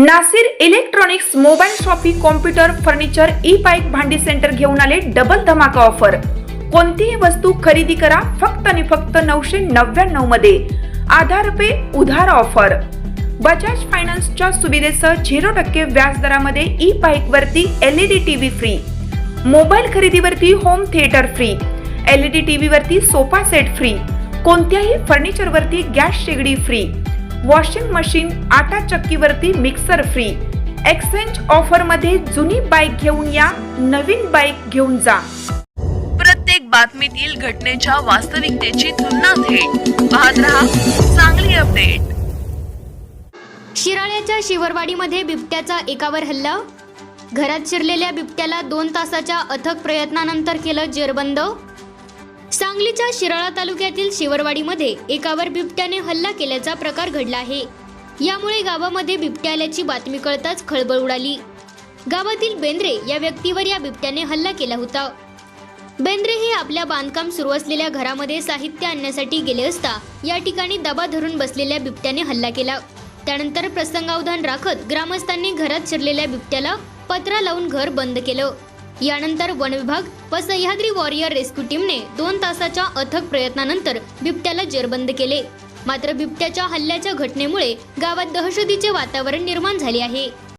Nasir electronics mobile shoppe computer furniture E bike भांडी centre घेऊन आले डबल धमाका ऑफर। कोणतीही वस्तू खरेदी करा फक्त आणि फक्त 999 मध्ये। आधार पे उधार ऑफर। बजाज फायनान्सच्या सुविधेसह 0% व्याज दरामध्ये ई बाईक वरती LED टीव्ही फ्री, मोबाईल खरेदीवरती home theatre free, LED TV वरती सोफा सेट फ्री, कोणत्याही फर्निचर वरती गॅस शेगडी फ्री, वॉशिंग मशीन आटा चक्कीवरती मिक्सर फ्री। एक्सचेंज ऑफर मध्ये जुनी बाईक घेऊन या, नवीन बाईक घेऊन जा। प्रत्येक बातमीतील घटनेच्या वास्तविकतेची तुलना थेट पाहत रहा चांगली अपडेट। शिराळ्याच्या शिवरवाडीमध्ये बिबट्याचा एकावर हल्ला। घरात शिरलेल्या बिबट्याला 2 तासाच्या अथक प्रयत्नानंतर केलं जेरबंद। सांगलीच्या शिराळा तालुक्यातील शिवरवाडीमध्ये एकावर बिबट्याने हल्ला केल्याचा प्रकार घडला आहे। यामुळे गावामध्ये बिबट्या आल्याची बातमी कळताच खळबळ उडाली। गावातील बेंद्रे या व्यक्तीवर या बिबट्याने हल्ला केला होता। बेंद्रे हे आपल्या बांधकाम सुरू असलेल्या घरामध्ये साहित्य आणण्यासाठी गेले असता या ठिकाणी दबा धरून बसलेल्या बिबट्याने हल्ला केला। त्यानंतर प्रसंगावधान राखत ग्रामस्थांनी घरात शिरलेल्या बिबट्याला पत्रा लावून घर बंद केलं। यानंतर वन विभाग व सह्याद्री वॉरियर रेस्क्यू टीमने 2 तासाच्या अथक प्रयत्नानंतर बिबट्याला जेरबंद केले। मात्र बिबट्याच्या हल्ल्याच्या घटनेमुळे गावात दहशतीचे वातावरण निर्माण झाले आहे।